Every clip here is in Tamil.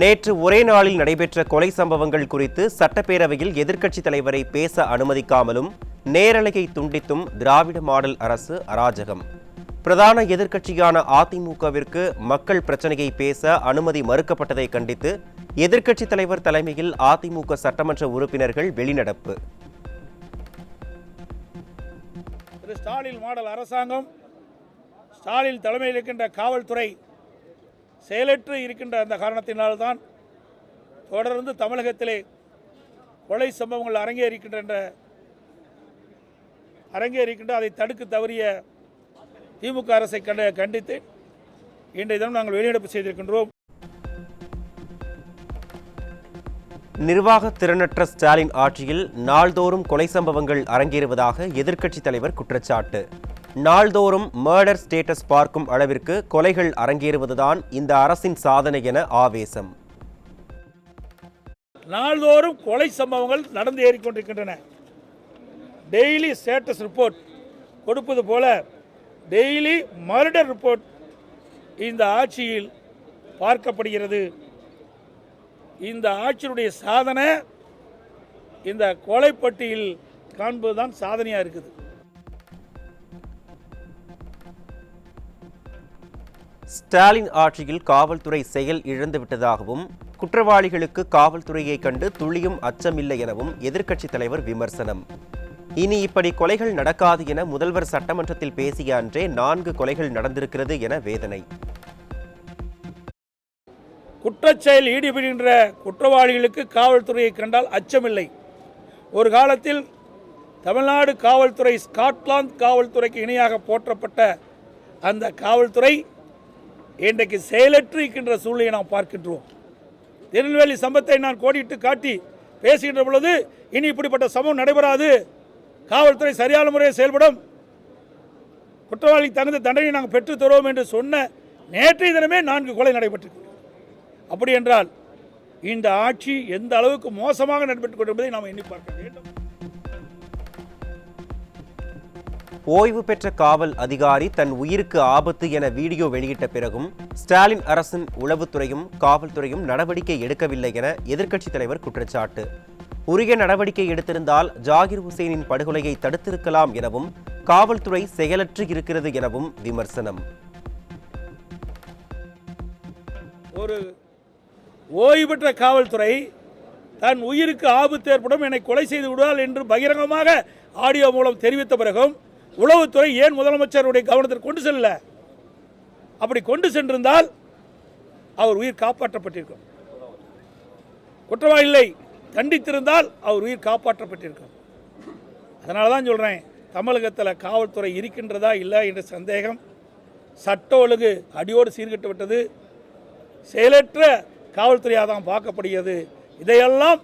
நேற்று ஒரே நாளில் நடைபெற்ற கொலை சம்பவங்கள் குறித்து சட்டப்பேரவையில் எதிர்க்கட்சித் தலைவரை பேச அனுமதிக்காமலும் நேரலையை துண்டித்தும் திராவிட மாடல் அரசு அராஜகம். பிரதான எதிர்க்கட்சியான அதிமுகவிற்கு மக்கள் பிரச்சனையை பேச அனுமதி மறுக்கப்பட்டதை கண்டித்து எதிர்க்கட்சித் தலைவர் தலைமையில் அதிமுக சட்டமன்ற உறுப்பினர்கள் வெளிநடப்பு. ஸ்டாலின் மாடல் அரசாங்கம், ஸ்டாலின் தலைமையில் இருக்கின்ற காவல்துறை செயலற்று இருக்கின்ற அந்த காரணத்தினால்தான் தொடர்ந்து தமிழகத்திலே கொலை சம்பவங்கள் அரங்கேறிக்கின்ற அதை தடுக்க தவறிய திமுக அரசை கண்டித்து இன்றைய தினம் நாங்கள் வெளிநடப்பு செய்திருக்கின்றோம். நிர்வாக திறனற்ற ஸ்டாலின் ஆட்சியில் நாள்தோறும் கொலை சம்பவங்கள் அரங்கேறுவதாக எதிர்க்கட்சித் தலைவர் குற்றச்சாட்டு. நாள்தோறும் மர்டர் ஸ்டேட்டஸ் பார்க்கும் அளவிற்கு கொலைகள் அரங்கேறுவதுதான் இந்த அரசின் சாதனை என ஆவேசம். நாள்தோறும் கொலை சம்பவங்கள் நடந்து ஏறிக்கொண்டிருக்கின்றன. டெய்லி ஸ்டேட்டஸ் ரிப்போர்ட் கொடுப்பது போல டெய்லி மர்டர் ரிப்போர்ட் இந்த ஆட்சியில் பார்க்கப்படுகிறது. இந்த ஆட்சியினுடைய சாதனை இந்த கொலைப்பட்டியில் காண்பதுதான் சாதனையா இருக்குது. ஸ்டாலின் ஆட்சியில் காவல்துறை செயல் இழந்துவிட்டதாகவும் குற்றவாளிகளுக்கு காவல்துறையை கண்டு துளியும் அச்சமில்லை எனவும் எதிர்க்கட்சித் தலைவர் விமர்சனம். இனி இப்படி கொலைகள் நடக்காது என முதல்வர் சட்டமன்றத்தில் பேசிய அன்றே 4 கொலைகள் நடந்திருக்கிறது என வேதனை. குற்றச்செயல் ஈடுபடுகின்ற குற்றவாளிகளுக்கு காவல்துறையை கண்டால் அச்சமில்லை. ஒரு காலத்தில் தமிழ்நாடு காவல்துறை ஸ்காட்லாந்து காவல்துறைக்கு இணையாக போற்றப்பட்ட அந்த காவல்துறை இன்றைக்கு செயலற்று இருக்கின்ற சூழ்நிலையை நாம் பார்க்கின்றோம். திருநெல்வேலி சம்பவத்தை நான் கோடிட்டு காட்டி பேசுகின்ற பொழுது இனி இப்படிப்பட்ட சம்பவம் நடைபெறாது, காவல்துறை சரியான முறையில் செயல்படும், குற்றவாளிக்கு தகுந்த தண்டனை நாங்கள் பெற்றுத் தருவோம் என்று சொன்ன நேற்றைய தினமே 4 கொலை நடைபெற்றிருக்கிறது. அப்படி என்றால் இந்த ஆட்சி எந்த அளவுக்கு மோசமாக நடைபெற்றுக் கொண்டிருப்பதை நாம் எண்ணி பார்க்க வேண்டும். ஓய்வு பெற்ற காவல் அதிகாரி தன் உயிருக்கு ஆபத்து என வீடியோ வெளியிட்ட பிறகும் ஸ்டாலின் அரசின் உளவுத்துறையும் காவல்துறையும் நடவடிக்கை எடுக்கவில்லை என எதிர்க்கட்சித் தலைவர் குற்றச்சாட்டு. உரிய நடவடிக்கை எடுத்திருந்தால் ஜாகிர் ஹுசேனின் படுகொலையை தடுத்திருக்கலாம் எனவும் காவல்துறை செயலற்று இருக்கிறது எனவும் விமர்சனம். ஒரு ஓய்வு பெற்ற காவல்துறை தன் உயிருக்கு ஆபத்து ஏற்படும், என்னை கொலை செய்து விடுவார் என்று பகிரங்கமாக ஆடியோ மூலம் தெரிவித்த பிறகும் உளவுத்துறை ஏன் முதலமைச்சருடைய கவனத்திற்கு கொண்டு செல்லல? அப்படி கொண்டு சென்றிருந்தால் அவர் உயிர் காப்பாற்றப்பட்டிருக்கும். குற்றவாளிகளை தண்டித்திருந்தால் அவர் உயிர் காப்பாற்றப்பட்டிருக்கும். அதனால தான் சொல்றேன், தமிழகத்தில் காவல்துறை இருக்கின்றதா இல்லை என்ற சந்தேகம். சட்ட ஒழுங்கு அடியோடு சீர்கட்டு விட்டது. செயலற்ற காவல்துறையாக தான் பார்க்கப்படுகிறது. இதையெல்லாம்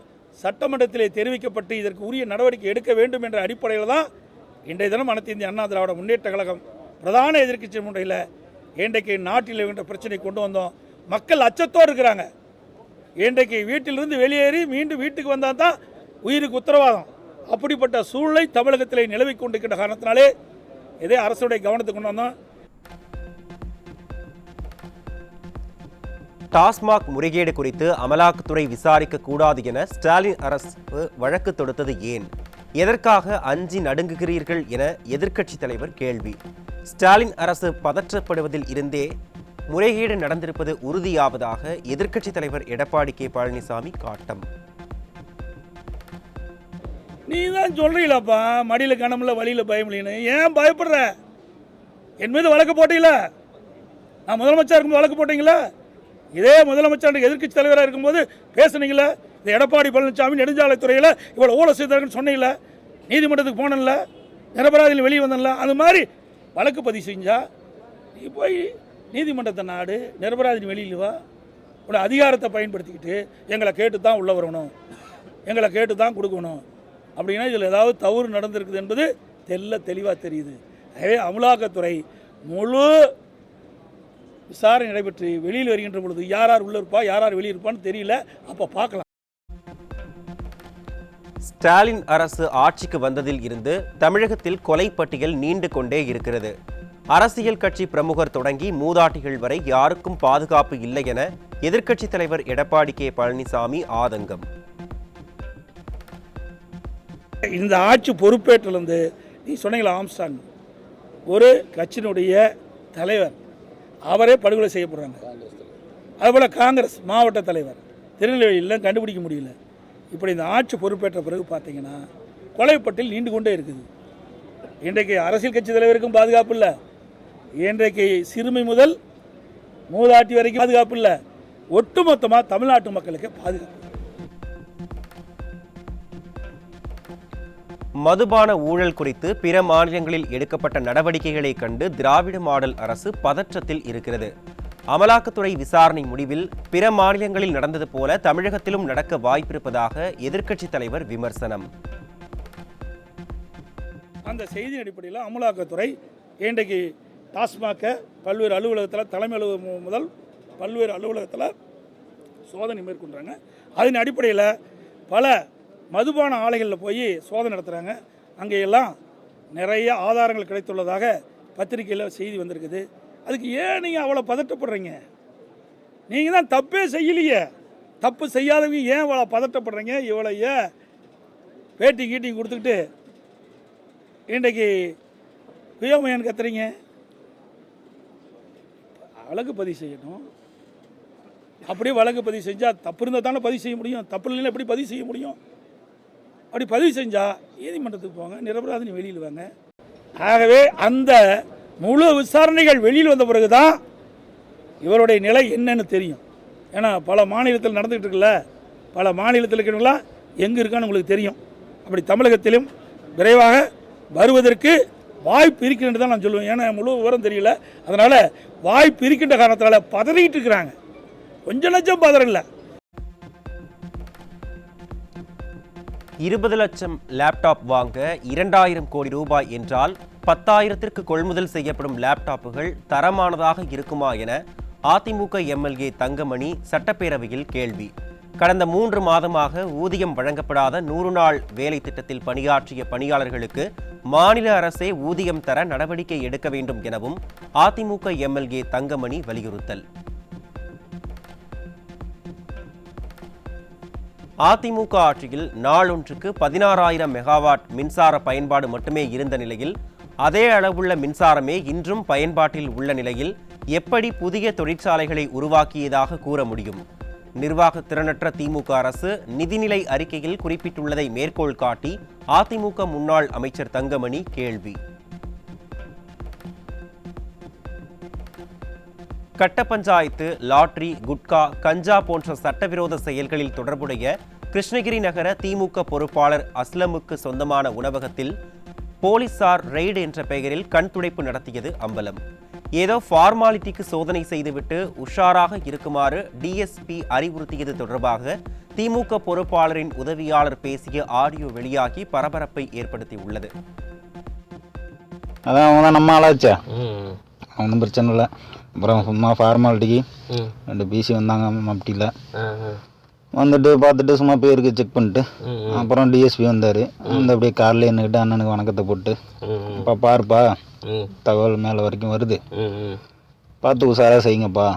சட்டமன்றத்திலே தெரிவிக்கப்பட்டு இதற்கு உரிய நடவடிக்கை எடுக்க வேண்டும் என்ற அடிப்படையில் தான் இன்றைய தினம் அனைத்து இந்திய அண்ணா திராவிட முன்னேற்ற கழகம் பிரதான எதிர்க்கட்சி முறையில் இன்றைக்கு நாட்டில் இருக்கின்ற பிரச்சனை கொண்டு வந்தோம். மக்கள் அச்சத்தோடு இருக்கிறாங்க. இன்றைக்கு வீட்டிலிருந்து வெளியேறி மீண்டும் வீட்டுக்கு வந்தால் தான் உயிருக்கு உத்தரவாதம். அப்படிப்பட்ட சூழ்நிலை தமிழகத்திலே நிலவி கொண்டிருக்கின்ற காரணத்தினாலே இதே அரசுடைய கவனத்துக்கு கொண்டு வந்தோம். டாஸ்மாக் முறைகேடு குறித்து அமலாக்கத்துறை விசாரிக்க கூடாது என ஸ்டாலின் அரசு வழக்கு தொடுத்தது ஏன்? எதற்காக அஞ்சி நடுங்குகிறீர்கள் என எதிர்க்கட்சித் தலைவர் கேள்வி. ஸ்டாலின் அரசு பதற்றப்படுவதில் இருந்தே முறைகேடு நடந்திருப்பது உறுதியாவதாக எதிர்க்கட்சித் தலைவர் எடப்பாடி கே பழனிசாமி காட்டம். நீ தான் சொல்றீங்களப்பா, மடியில கனமில்ல வழியில பயமில்லைன்னு. ஏன் பயப்படுற? என் மீது வழக்கு போட்டீங்களா? நான் முதலமைச்சர் இருக்கும்போது வழக்கு போட்டீங்களா? இதே முதலமைச்சர் எதிர்க்கட்சி தலைவராக இருக்கும்போது பேசுனீங்களா? இந்த எடப்பாடி பழனிசாமி நெடுஞ்சாலைத்துறையில் இவ்வளோ ஊழல் செய்தாருன்னு சொன்னீங்களா? நீதிமன்றத்துக்கு போனல, நிரபராதியில் வெளியே வந்தல, அது மாதிரி வழக்கு பதிவு செஞ்சா நீ போய் நீதிமன்றத்தை நாடு, நிரபராதியின் வெளியில் வா. உன்னோட அதிகாரத்தை பயன்படுத்திக்கிட்டு எங்களை கேட்டு தான் உள்ள வரணும், எங்களை கேட்டு தான் கொடுக்கணும் அப்படின்னா இதில் ஏதாவது தவறு நடந்திருக்குது என்பது தெளிவாக தெரியுது. எனவே அமலாக்கத்துறை முழு விசாரணை நடைபெற்று வெளியில் வருகின்ற பொழுது யார் உள்ள இருப்பா, யார் வெளியே இருப்பான்னு தெரியல. அப்போ பார்க்கலாம். ஸ்டாலின் அரசு ஆட்சிக்கு வந்ததில் இருந்து தமிழகத்தில் கொலை பட்டியல் நீண்டு கொண்டே இருக்கிறது. அரசியல் கட்சி பிரமுகர் தொடங்கி மூதாட்டிகள் வரை யாருக்கும் பாதுகாப்பு இல்லை என எதிர்க்கட்சித் தலைவர் எடப்பாடி கே பழனிசாமி ஆதங்கம். இந்த ஆட்சி பொறுப்பேற்றிலிருந்து நீ சொன்னீங்களா ஆம்ஸ்டாங், ஒரு கட்சியினுடைய தலைவர் அவரே படுகொலை செய்யப்படுறாங்க. அதுபோல் காங்கிரஸ் மாவட்ட தலைவர் திருநெல்வேலியில் கண்டுபிடிக்க முடியல. இப்படி இந்த ஆட்சி பொறுப்பேற்ற பிறகு பார்த்தீங்கன்னா கொலைப்பட்டியல் நீண்டு கொண்டே இருக்குது. இன்றைக்கு அரசியல் கட்சி தலைவருக்கும் பாதுகாப்பு இல்லை, இன்றைக்கு சிறுமி முதல் மூதாட்டி வரைக்கும் பாதுகாப்பு இல்லை, ஒட்டுமொத்தமாக தமிழ்நாட்டு மக்களுக்கு பாதுகாப்பு. மதுபான ஊழல் குறித்து பிற மாநிலங்களில் எடுக்கப்பட்ட நடவடிக்கைகளை கண்டு திராவிட மாடல் அரசு பதற்றத்தில் இருக்கிறது. அமலாக்கத்துறை விசாரணை முடிவில் பிற மாநிலங்களில் நடந்தது போல தமிழகத்திலும் நடக்க வாய்ப்பிருப்பதாக எதிர்க்கட்சித் தலைவர் விமர்சனம். அந்த செய்தியின் அடிப்படையில் அமலாக்கத்துறை இன்றைக்கு டாஸ்மாக பல்வேறு அலுவலகத்தில், தலைமை அலுவலகம் முதல் பல்வேறு அலுவலகத்தில் சோதனை மேற்கொண்டாங்க. அதன் அடிப்படையில் பல மதுபான ஆலைகளில் போய் சோதனை நடத்துகிறாங்க. அங்கேயெல்லாம் நிறைய ஆதாரங்கள் கிடைத்துள்ளதாக பத்திரிகையில் செய்தி வந்திருக்குது. அதுக்கு ஏன் நீங்கள் அவ்வளோ பதட்டப்படுறீங்க? நீங்கள் தான் தப்பே செய்யலையே, தப்பு செய்யாதவங்க ஏன் இவ்வளோ பதட்டப்படுறீங்க? இவ்வளோ ஏன் பேட்டி கீட்டிங் கொடுத்துக்கிட்டு இன்றைக்கு குயோமையான்னு கத்துறீங்க? வழக்கு பதிவு செய்யணும். அப்படியே வழக்கு பதிவு செஞ்சால் தப்பு இருந்தால் தானே பதிவு செய்ய முடியும், தப்பு இல்லைன்னா எப்படி பதிவு செய்ய முடியும்? அப்படி பதிவு செஞ்சால் நீதிமன்றத்துக்கு போங்க, நிரபராதினி வெளியில் வாங்க. ஆகவே அந்த முழு விசாரணைகள் வெளியில் வந்த பிறகு தான் இவருடைய நிலை என்னன்னு தெரியும். ஏன்னா பல மாநிலத்தில் நடந்துகிட்டு இருக்குல்ல, பல மாநிலத்தில் இருக்கிறவங்களாம் எங்கே இருக்கான்னு உங்களுக்கு தெரியும். அப்படி தமிழகத்திலும் விரைவாக வருவதற்கு வாய்ப்பு இருக்கின்றது தான் நான் சொல்லுவேன். ஏன்னா முழு விவரம் தெரியல, அதனால் வாய்ப்பு இருக்கின்ற காரணத்தால் பதறிக்கிட்டு இருக்கிறாங்க. கொஞ்சம் லட்சம் பதறல. 20 லட்சம் லேப்டாப் வாங்க 2000 கோடி ரூபாய் என்றால் 10,000ற்கு கொள்முதல் செய்யப்படும் லேப்டாப்புகள் தரமானதாக இருக்குமா என அதிமுக எம்எல்ஏ தங்கமணி சட்டப்பேரவையில் கேள்வி. கடந்த 3 மாதமாக ஊதியம் வழங்கப்படாத 100 நாள் வேலை திட்டத்தில் பணியாற்றிய பணியாளர்களுக்கு மாநில அரசே ஊதியம் தர நடவடிக்கை எடுக்க வேண்டும் எனவும் அதிமுக எம்எல்ஏ தங்கமணி வலியுறுத்தல். அதிமுக ஆட்சியில் நாளொன்றுக்கு 16,000 மெகாவாட் மின்சார பயன்பாடு மட்டுமே இருந்த நிலையில் அதே அளவுள்ள மின்சாரமே இன்றும் பயன்பாட்டில் உள்ள நிலையில் எப்படி புதிய தொழிற்சாலைகளை உருவாக்கியதாக கூற முடியும்? நிர்வாக திறனற்ற திமுக அரசு நிதிநிலை அறிக்கையில் குறிப்பிட்டுள்ளதை மேற்கோள் காட்டி அதிமுக முன்னாள் அமைச்சர் தங்கமணி கேள்வி. கட்ட பஞ்சாயத்து, லாட்டரி, குட்கா, கஞ்சா போன்ற சட்டவிரோத செயல்களில் தொடர்புடைய கிருஷ்ணகிரி நகர திமுக பொறுப்பாளர் அஸ்லமுக்கு சொந்தமான உணவகத்தில் போலீசார் ரெய்டு என்ற பெயரில் கண்துடைப்பு நடத்தியது அம்பலம். ஏதோ ஃபார்மாலிட்டிக்கு சோதனை செய்துவிட்டு உஷாராக இருக்குமாறு டிஎஸ்பி அறிவுறுத்தியது தொடர்பாக திமுக பொறுப்பாளரின் உதவியாளர் பேசிய ஆடியோ வெளியாகி பரபரப்பை ஏற்படுத்தியுள்ளது. அதான் அவங்க தான் நம்ம ஆளாச்சா, ஒன்றும் பிரச்சனை இல்லை. அப்புறம் சும்மா ஃபார்மாலிட்டிக்கு 2 பிசி வந்தாங்க மப்டியில், வந்துட்டு பார்த்துட்டு சும்மா பேருக்கு செக் பண்ணிட்டு அப்புறம் டிஎஸ்பி வந்தார். வந்து அப்படியே காலையில் என்னக்கிட்ட அண்ணனுக்கு வணக்கத்தை போட்டு, அப்பா பாருப்பா தகவல் மேலே வரைக்கும் வருது, பார்த்து உஷாராக செய்யுங்கப்பா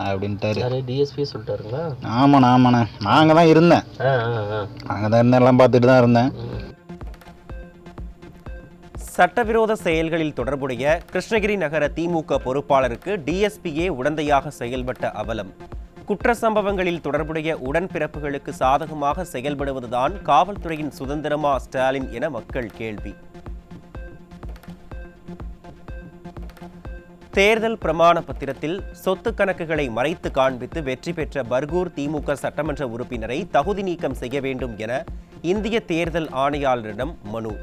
அப்படின்ட்டாரு. டிஎஸ்பி சொல்லிட்டாருங்களா? ஆமாண்ணே நாங்கள் தான் இருந்தேன், நாங்கள் தான் இருந்தேன், எல்லாம் பார்த்துட்டு தான் இருந்தேன். சட்டவிரோத செயல்களில் தொடர்புடைய கிருஷ்ணகிரி நகர திமுக பொறுப்பாளருக்கு டிஎஸ்பியே உடந்தையாக செயல்பட்ட அவலம். குற்ற சம்பவங்களில் தொடர்புடைய உடன்பிறப்புகளுக்கு சாதகமாக செயல்படுவதுதான் காவல்துறையின் சுதந்திரமா ஸ்டாலின் என மக்கள் கேள்வி. தேர்தல் பிரமாண பத்திரத்தில் சொத்து கணக்குகளை மறைத்து காண்பித்து வெற்றி பெற்ற பர்கூர் திமுக சட்டமன்ற உறுப்பினரை தகுதி நீக்கம் செய்ய வேண்டும் என இந்திய தேர்தல் ஆணையாளரிடம் மனு.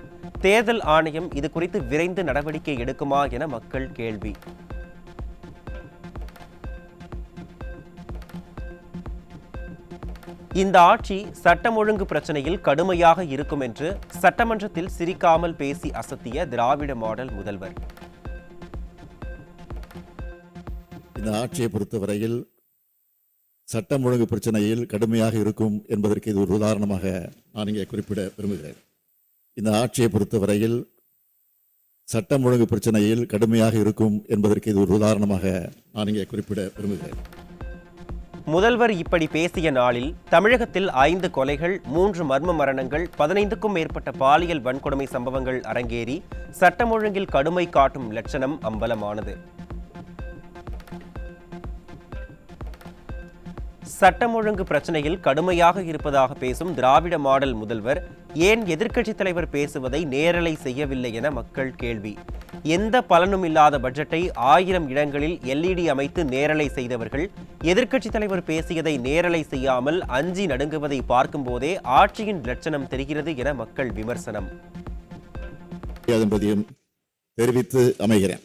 தேர்தல் ஆணையம் இது குறித்து விரைந்து நடவடிக்கை எடுக்குமா என மக்கள் கேள்வி. இந்த ஆட்சி சட்டம் ஒழுங்கு பிரச்சனையில் கடுமையாக இருக்கும் என்று சட்டமன்றத்தில் சிரிக்காமல் பேசி அசத்திய திராவிட மாடல் முதல்வர். இந்த ஆட்சியை பொறுத்தவரையில் சட்டம் ஒழுங்கு பிரச்சனையில் கடுமையாக இருக்கும் என்பதற்கு இது ஒரு உதாரணமாக நான் இங்கே குறிப்பிட விரும்புகிறேன். இந்த ஆட்சியை பொறுத்தவரையில் சட்டம் ஒழுங்கு பிரச்சனையில் கடுமையாக இருக்கும் என்பதற்கு இது ஒரு உதாரணமாக நான் இங்கே குறிப்பிட விரும்புகிறேன். முதல்வர் இப்படி பேசிய நாளில் தமிழகத்தில் 5 கொலைகள், 3 மர்ம மரணங்கள், 15க்கும் மேற்பட்ட பாலியல் வன்கொடுமை சம்பவங்கள் அரங்கேறி சட்டம் ஒழுங்கில் கடுமை காட்டும் லட்சணம் அம்பலமானது. சட்டம் ஒழுங்கு பிரச்சனையில் கடுமையாக இருப்பதாக பேசும் திராவிட மாடல் முதல்வர் ஏன் எதிர்க்கட்சித் தலைவர் பேசுவதை நேரலை செய்யவில்லை என மக்கள் கேள்வி. எந்த பலனும் இல்லாத பட்ஜெட்டை 1000 இடங்களில் LED அமைத்து நேரலை செய்தவர்கள் எதிர்க்கட்சித் தலைவர் பேசியதை நேரலை செய்யாமல் அஞ்சி நடுங்குவதை பார்க்கும்போதே ஆட்சியின் லட்சணம் தெரிகிறது என மக்கள் விமர்சனம். என்பதையும் தெரிவித்து அமைகிறேன்.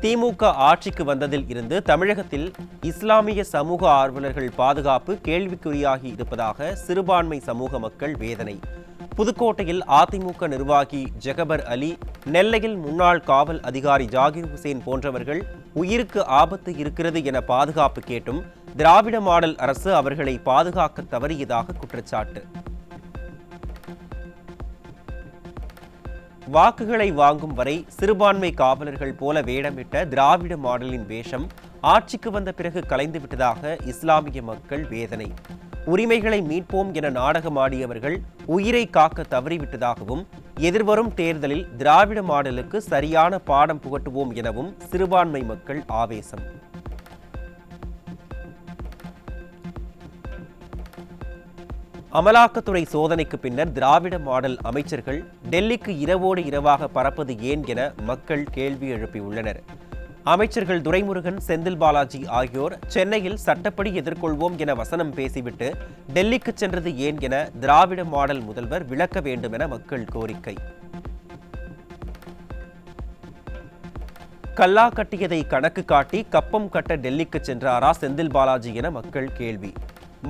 திமுக ஆட்சிக்கு வந்ததில் இருந்து தமிழகத்தில் இஸ்லாமிய சமூக ஆர்வலர்கள் பாதுகாப்பு கேள்விக்குறியாகி இருப்பதாக சிறுபான்மை சமூக மக்கள் வேதனை. புதுக்கோட்டையில் அதிமுக நிர்வாகி ஜெகபர் அலி, நெல்லையில் முன்னாள் காவல் அதிகாரி ஜாகிர் ஹுசேன் போன்றவர்கள் உயிருக்கு ஆபத்து இருக்கிறது என பாதுகாப்பு கேட்டும் திராவிட மாடல் அரசு அவர்களை பாதுகாக்க தவறியதாக குற்றச்சாட்டு. வாக்குகளை வாங்கும் வரை சிறுபான்மை காவலர்கள் போல வேடமிட்ட திராவிட மாடலின் வேஷம் ஆட்சிக்கு வந்த பிறகு கலைந்துவிட்டதாக இஸ்லாமிய மக்கள் வேதனை. உரிமைகளை மீட்போம் என நாடகமாடியவர்கள் உயிரை காக்க தவறிவிட்டதாகவும், எதிர்வரும் தேர்தலில் திராவிட மாடலுக்கு சரியான பாடம் புகட்டுவோம் எனவும் சிறுபான்மை மக்கள் ஆவேசம். அமலாக்கத்துறை சோதனைக்கு பின்னர் திராவிட மாடல் அமைச்சர்கள் டெல்லிக்கு இரவோடு இரவாக பறப்பது ஏன் என மக்கள் கேள்வி எழுப்பியுள்ளனர். அமைச்சர்கள் துரைமுருகன், செந்தில் பாலாஜி ஆகியோர் சென்னையில் சட்டப்படி எதிர்கொள்வோம் என வசனம் பேசிவிட்டு டெல்லிக்கு சென்றது ஏன் என திராவிட மாடல் முதல்வர் விளக்க வேண்டும் என மக்கள் கோரிக்கை. கல்லா கட்டியதை கணக்கு காட்டி கப்பம் கட்ட டெல்லிக்கு சென்றாரா செந்தில் பாலாஜி என மக்கள் கேள்வி.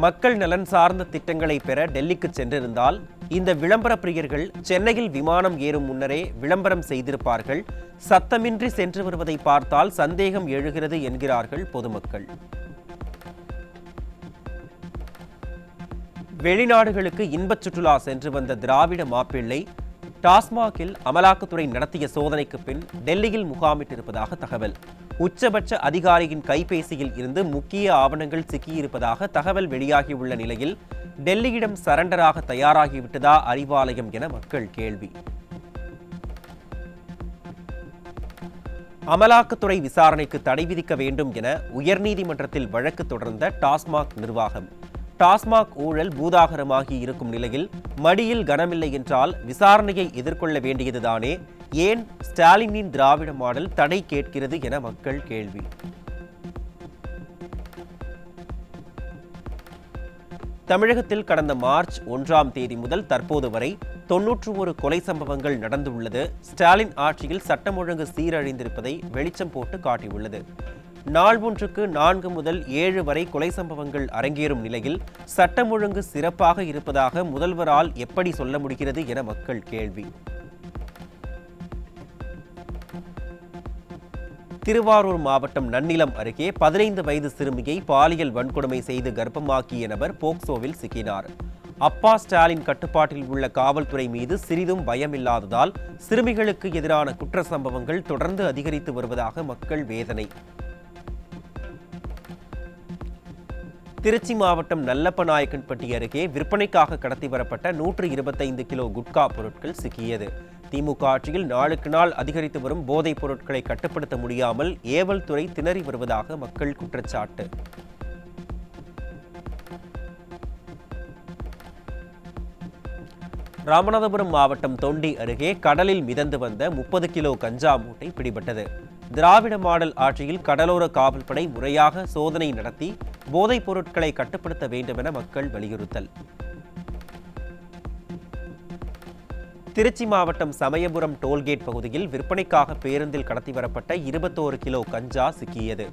மக்கள் நலன் சார்ந்த திட்டங்களை பெற டெல்லிக்கு சென்றிருந்தால் இந்த விளம்பர பிரியர்கள் சென்னையில் விமானம் ஏறும் முன்னரே விளம்பரம் செய்திருப்பார்கள். சத்தமின்றி சென்று வருவதை பார்த்தால் சந்தேகம் எழுகிறது என்கிறார்கள் பொதுமக்கள். வெளிநாடுகளுக்கு இன்பச் சுற்றுலா சென்று வந்த திராவிட மாப்பிள்ளை டாஸ்மாகில் அமலாக்கத்துறை நடத்திய சோதனைக்கு பின் டெல்லியில் முகாமிட்டிருப்பதாக தகவல். உச்சபட்ச அதிகாரியின் கைபேசியில் இருந்து முக்கிய ஆவணங்கள் சிக்கியிருப்பதாக தகவல் வெளியாகியுள்ள நிலையில் டெல்லியிடம் சரண்டராக தயாராகிவிட்டதா அறிவாலயம் என மக்கள் கேள்வி. அமலாக்கத்துறை விசாரணைக்கு தடை விதிக்க வேண்டும் என உயர்நீதிமன்றத்தில் வழக்கு தொடர்ந்த டாஸ்மாக் நிர்வாகம். டாஸ்மாக் ஊழல் பூதாகரமாகி இருக்கும் நிலையில் மடியில் கனமில்லை என்றால் விசாரணையை எதிர்கொள்ள வேண்டியதுதானே, ஏன் ஸ்டாலினின் திராவிட மாடல் தடை கேட்கிறது என மக்கள் கேள்வி. தமிழகத்தில் கடந்த மார்ச் 1ஆம் தேதி முதல் தற்போது வரை 91 கொலை சம்பவங்கள் நடந்துள்ளது ஸ்டாலின் ஆட்சியில் சட்டம் ஒழுங்கு சீரழிந்திருப்பதை வெளிச்சம் போட்டு காட்டியுள்ளது. நாள் ஒன்றுக்கு 4 முதல் 7 வரை கொலை சம்பவங்கள் அரங்கேறும் நிலையில் சட்டம் ஒழுங்கு சிறப்பாக இருப்பதாக முதல்வரால் எப்படி சொல்ல முடிகிறது என மக்கள் கேள்வி. திருவாரூர் மாவட்டம் நன்னிலம் அருகே 15 வயது சிறுமியை பாலியல் வன்கொடுமை செய்து கர்ப்பமாக்கிய நபர் போக்சோவில் சிக்கினார். அப்பா ஸ்டாலின் கட்டுப்பாட்டில் உள்ள காவல்துறை மீது சிறிதும் பயமில்லாததால் சிறுமிகளுக்கு எதிரான குற்ற சம்பவங்கள் தொடர்ந்து அதிகரித்து வருவதாக மக்கள் வேதனை. திருச்சி மாவட்டம் நல்லப்பநாயக்கன்பட்டி அருகே விற்பனைக்காக கடத்தி வரப்பட்ட 125 கிலோ குட்கா பொருட்கள் சிக்கியது. திமுக ஆட்சியில் நாளுக்கு நாள் அதிகரித்து வரும் போதைப் பொருட்களை கட்டுப்படுத்த முடியாமல் ஏவல் துறை திணறி வருவதாக மக்கள் குற்றச்சாட்டு. ராமநாதபுரம் மாவட்டம் தொண்டி அருகே கடலில் மிதந்து வந்த 30 கிலோ கஞ்சா மூட்டை பிடிபட்டது. திராவிட மாடல் ஆட்சியில் கடலோர காவல்படை முறையாக சோதனை நடத்தி போதைப் பொருட்களை கட்டுப்படுத்த வேண்டும் என மக்கள் வலியுறுத்தல். திருச்சி மாவட்டம் சமயபுரம் டோல்கேட் பகுதியில் விற்பனைக்காக பேருந்தில் கடத்தி வரப்பட்ட 21 கிலோ கஞ்சா சிக்கியது.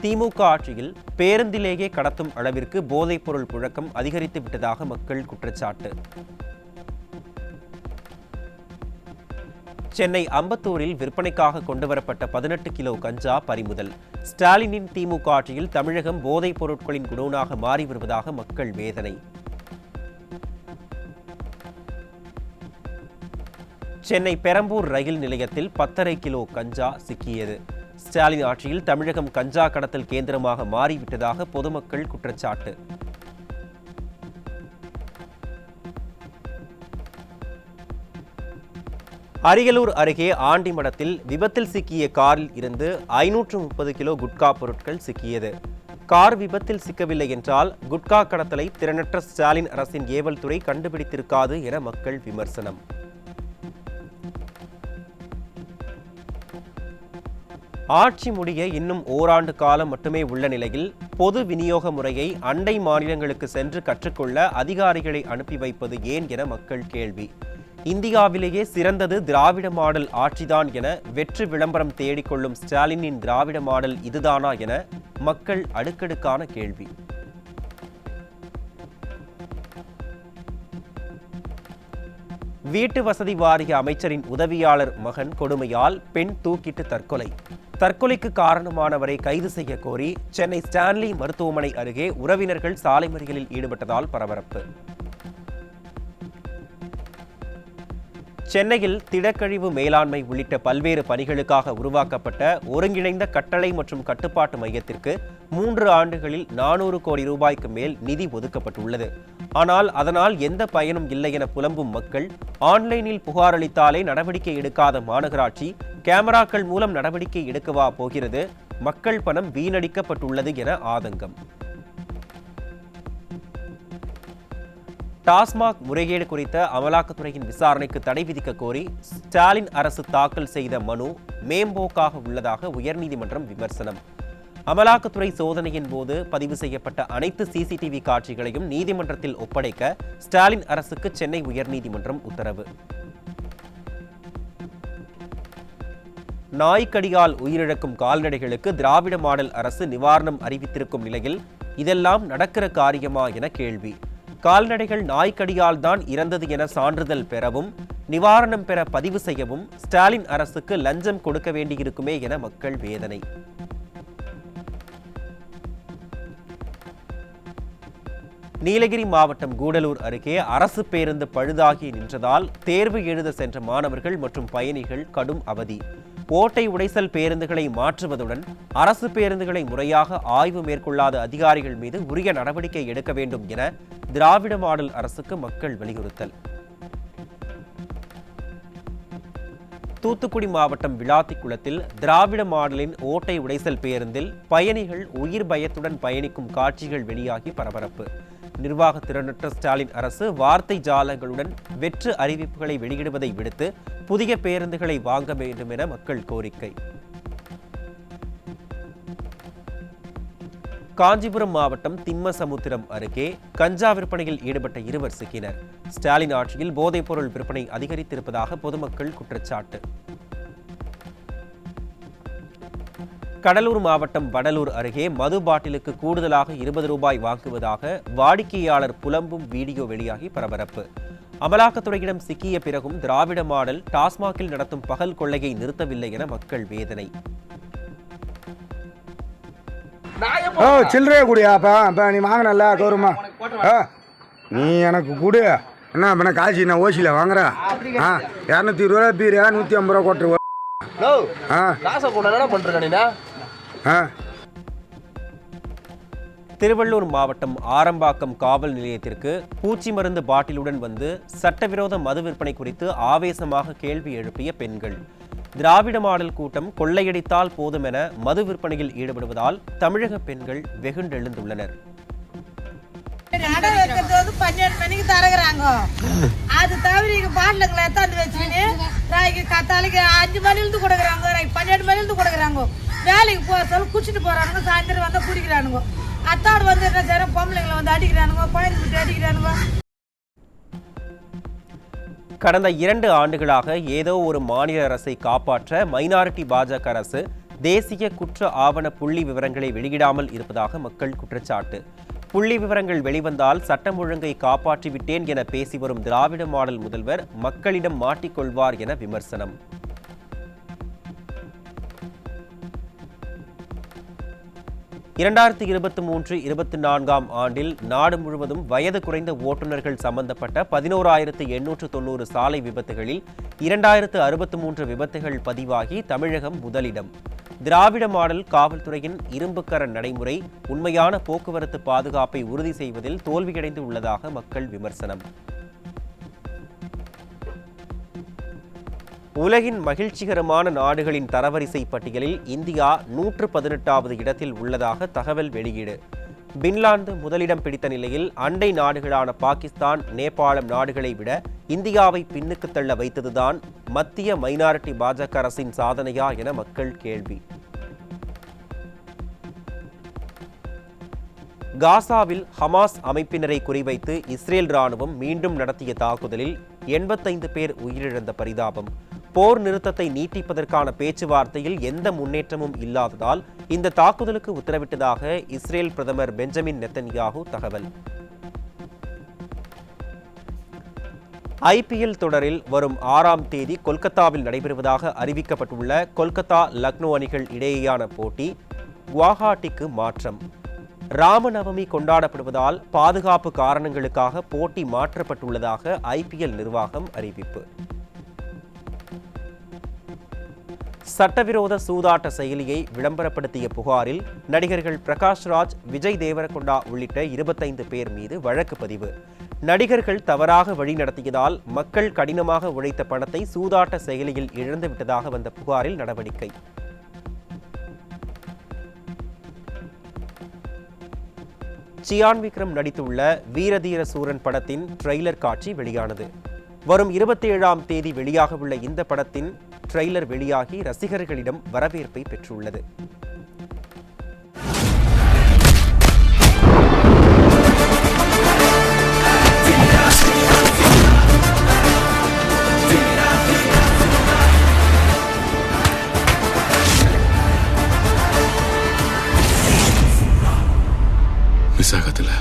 திமுக ஆட்சியில் பேருந்திலேயே கடத்தும் அளவிற்கு போதைப் பொருள் புழக்கம் அதிகரித்து விட்டதாக மக்கள் குற்றச்சாட்டு. சென்னை அம்பத்தூரில் விற்பனைக்காக கொண்டுவரப்பட்ட 18 கிலோ கஞ்சா பறிமுதல். ஸ்டாலினின் திமுக ஆட்சியில் தமிழகம் போதைப் பொருட்களின் குடோனாக மாறி வருவதாக மக்கள் வேதனை. சென்னை பெரம்பூர் ரயில் நிலையத்தில் 10.5 கிலோ கஞ்சா சிக்கியது. ஸ்டாலின் ஆட்சியில் தமிழகம் கஞ்சா கடத்தல் கேந்திரமாக மாறிவிட்டதாக பொதுமக்கள் குற்றச்சாட்டு. அரியலூர் அருகே ஆண்டிமடத்தில் விபத்தில் சிக்கிய காரில் இருந்து 530 கிலோ குட்கா பொருட்கள் சிக்கியது. கார் விபத்தில் சிக்கவில்லை என்றால் குட்கா கடத்தலை திறனற்ற ஸ்டாலின் அரசின் ஏவல் துறை கண்டுபிடித்திருக்காது என மக்கள் விமர்சனம். ஆட்சி முடிய இன்னும் ஓராண்டு காலம் மட்டுமே உள்ள நிலையில் பொது விநியோக முறையை அண்டை மாநிலங்களுக்கு சென்று கற்றுக்கொள்ள அதிகாரிகளை அனுப்பி வைப்பது ஏன் என மக்கள் கேள்வி. இந்தியாவிலேயே சிறந்தது திராவிட மாடல் ஆட்சிதான் என வெற்று விளம்பரம் தேடிக்கொள்ளும் ஸ்டாலினின் திராவிட மாடல் இதுதானா என மக்கள் அடுக்கடுக்கான கேள்வி. வீட்டு வசதி வாரிய அமைச்சரின் உதவியாளர் மகன் கொடுமையால் பெண் தூக்கிட்டு தற்கொலை. தற்கொலைக்கு காரணமானவரை கைது செய்ய கோரி சென்னை ஸ்டான்லி மருத்துவமனை அருகே உறவினர்கள் சாலை மறியலில் ஈடுபட்டதால் பரபரப்பு. சென்னையில் திடக்கழிவு மேலாண்மை உள்ளிட்ட பல்வேறு பணிகளுக்காக உருவாக்கப்பட்ட ஒருங்கிணைந்த கட்டளை மற்றும் கட்டுப்பாட்டு மையத்திற்கு 3 ஆண்டுகளில் 400 கோடி ரூபாய்க்கு மேல் நிதி ஒதுக்கப்பட்டுள்ளது. ஆனால் அதனால் எந்த பயனும் இல்லை என புலம்பும் மக்கள், ஆன்லைனில் புகார் அளித்தாலே நடவடிக்கை எடுக்காத மாநகராட்சி கேமராக்கள் மூலம் நடவடிக்கை எடுக்கவா போகிறது? மக்கள் பணம் வீணடிக்கப்பட்டுள்ளது என ஆதங்கம். டாஸ்மாக் முறைகேடு குறித்த அமலாக்கத்துறையின் விசாரணைக்கு தடை விதிக்க கோரி ஸ்டாலின் அரசு தாக்கல் செய்த மனு மேம்போக்காக உள்ளதாக உயர்நீதிமன்றம் விமர்சனம். அமலாக்கத்துறை சோதனையின் போது பதிவு செய்யப்பட்ட அனைத்து சிசிடிவி காட்சிகளையும் நீதிமன்றத்தில் ஒப்படைக்க ஸ்டாலின் அரசுக்கு சென்னை உயர்நீதிமன்றம் உத்தரவு. நாய்க்கடியால் உயிரிழக்கும் கால்நடைகளுக்கு திராவிட மாடல் அரசு நிவாரணம் அறிவித்திருக்கும் நிலையில் இதெல்லாம் நடக்கிற காரியமா என கேள்வி. கால்நடைகள் நாய்க்கடியால் தான் இறந்தது என சான்றிதழ் பெறவும் நிவாரணம் பெற பதிவு செய்யவும் ஸ்டாலின் அரசுக்கு லஞ்சம் கொடுக்க வேண்டியிருக்குமே என மக்கள் வேதனை. நீலகிரி மாவட்டம் கூடலூர் அருகே அரசு பேருந்து பழுதாகி நின்றதால் தேர்வு எழுத சென்ற மாணவர்கள் மற்றும் பயணிகள் கடும் அவதி. ஓட்டை உடைசல் பேருந்துகளை மாற்றுவதுடன் அரசு பேருந்துகளை முறையாக ஆய்வு மேற்கொள்ளாத அதிகாரிகள் மீது உரிய நடவடிக்கை எடுக்க வேண்டும் என திராவிட மாடல் அரசுக்கு மக்கள் வலியுறுத்தல். தூத்துக்குடி மாவட்டம் விளாத்திக்குளத்தில் திராவிட மாடலின் ஓட்டை உடைசல் பேருந்தில் பயணிகள் உயிர் பயத்துடன் பயணிக்கும் காட்சிகள் வெளியாகி பரபரப்பு. நிர்வாக திறனற்ற ஸ்டாலின் அரசு வார்த்தை ஜாலங்களுடன் வெற்று அறிவிப்புகளை வெளியிடுவதை விடுத்து புதிய பேருந்துகளை வாங்க வேண்டும் என மக்கள் கோரிக்கை. காஞ்சிபுரம் மாவட்டம் திம்மசமுத்திரம் அருகே கஞ்சா விற்பனையில் ஈடுபட்ட 2 சிக்கினர். ஸ்டாலின் ஆட்சியில் போதைப்பொருள் விற்பனை அதிகரித்திருப்பதாக பொதுமக்கள் குற்றச்சாட்டு. கடலூர் மாவட்டம் வடலூர் அருகே மது பாட்டிலுக்கு கூடுதலாக 20 ரூபாய் வாங்குவதாக வாடிக்கையாளர் புலம்பும் வீடியோ வெளியாகி பரபரப்பு. அமலாக்கத்துறையிடம் சிக்கிய பிறகும் திராவிட மாடல் டாஸ்மாகில் நடத்தும் பகல் கொள்ளையை நிறுத்தவில்லை என மக்கள் வேதனை. சில்லறையே குடியா அப்போ நீ வாங்கினல்ல கௌரவமா நீ எனக்கு கொடு என்ன பண்ண காசு நான் ஓசியில் வாங்குறேன் 220 ரூபா பீர் 150 ரூபா கொட்டுருவோம். திருவள்ளூர் மாவட்டம் ஆரம்பாக்கம் காவல் நிலையத்திற்கு பூச்சி மருந்து பாட்டிலுடன் வந்து சட்டவிரோத மது விற்பனை குறித்து ஆவேசமாக கேள்வி எழுப்பிய பெண்கள். திராவிட மாடல் கூட்டம் கொள்ளையடித்தால் போதும் என மது விற்பனையில் ஈடுபடுவதால் தமிழக பெண்கள் வெகுண்டெழுந்துள்ளனர். அது தவிர பாட்டிலுங்களை எத்தாந்து வச்சுக்கின்னு கத்தாலைக்கு 5 மணிலிருந்து கொடுக்குறாங்க, 12 மணிலிருந்து கொடுக்குறாங்க. வேலைக்கு போக சொல்ல குடிச்சிட்டு போறானுங்க, சாயந்தரம் வந்தா குடிக்கிறானுங்க. அத்தாடு வந்து என்ன செய்யறோம், பொம்பளைங்களை வந்து அடிக்கிறானுங்க, குழந்தை விட்டு அடிக்கிறானுங்க. கடந்த 2 ஆண்டுகளாக ஏதோ ஒரு மாநில அரசை காப்பாற்ற மைனாரிட்டி பாஜக அரசு தேசிய குற்ற ஆவண புள்ளி விவரங்களை வெளியிடாமல் இருப்பதாக மக்கள் குற்றச்சாட்டு. புள்ளி விவரங்கள் வெளிவந்தால் சட்டம் ஒழுங்கை காப்பாற்றிவிட்டேன் என பேசி வரும் திராவிட மாடல் முதல்வர் மக்களிடம் மாட்டிக்கொள்வார் என விமர்சனம். 2023-24 ஆண்டில் நாடு முழுவதும் வயது குறைந்த ஓட்டுநர்கள் சம்பந்தப்பட்ட 11,890 சாலை விபத்துகளில் 2,063 விபத்துகள் பதிவாகி தமிழகம் முதலிடம். திராவிட மாடல் காவல்துறையின் இரும்புக்கர நடைமுறை உண்மையான போக்குவரத்து பாதுகாப்பை உறுதி செய்வதில் தோல்வியடைந்து உள்ளதாக மக்கள் விமர்சனம். உலகின் மகிழ்ச்சிகரமான நாடுகளின் தரவரிசை பட்டியலில் இந்தியா 118வது இடத்தில் உள்ளதாக தகவல் வெளியீடு. பின்லாந்து முதலிடம் பிடித்த நிலையில் அண்டை நாடுகளான பாகிஸ்தான், நேபாளம் நாடுகளை விட இந்தியாவை பின்னுக்கு தள்ள வைத்ததுதான் மத்திய மைனாரிட்டி பாஜக அரசின் சாதனையா என மக்கள் கேள்வி. காசாவில் ஹமாஸ் அமைப்பினரை குறிவைத்து இஸ்ரேல் ராணுவம் மீண்டும் நடத்திய தாக்குதலில் 85 பேர் உயிரிழந்த பரிதாபம். போர் நிறுத்தத்தை நீட்டிப்பதற்கான பேச்சுவார்த்தையில் எந்த முன்னேற்றமும் இல்லாததால் இந்த தாக்குதலுக்கு உத்தரவிட்டதாக இஸ்ரேல் பிரதமர் பெஞ்சமின் நெத்தன்யாகு தகவல். IPL தொடரில் வரும் 6ஆம் தேதி கொல்கத்தாவில் நடைபெறுவதாக அறிவிக்கப்பட்டுள்ள கொல்கத்தா லக்னோ அணிகள் இடையேயான போட்டி குவாஹாட்டிக்கு மாற்றம். ராமநவமி கொண்டாடப்படுவதால் பாதுகாப்பு காரணங்களுக்காக போட்டி மாற்றப்பட்டுள்ளதாக IPL நிர்வாகம் அறிவிப்பு. சட்டவிரோத சூதாட்ட செயலியை விளம்பரப்படுத்திய புகாரில் நடிகர்கள் பிரகாஷ்ராஜ், விஜய் தேவரகொண்டா உள்ளிட்ட 25 பேர் மீது வழக்கு பதிவு. நடிகர்கள் தவறாக வழிநடத்தியதால் மக்கள் கடினமாக உழைத்த பணத்தை சூதாட்ட செயலியில் இழந்துவிட்டதாக வந்த புகாரில் நடவடிக்கை. சியான் விக்ரம் நடித்துள்ள வீரதீர சூரன் படத்தின் ட்ரெய்லர் காட்சி வெளியானது. வரும் 27ஆம் தேதி வெளியாகவுள்ள இந்த படத்தின் ட்ரெய்லர் வெளியாகி ரசிகர்களிடம் வரவேற்பை பெற்றுள்ளது. விசாகத்தில்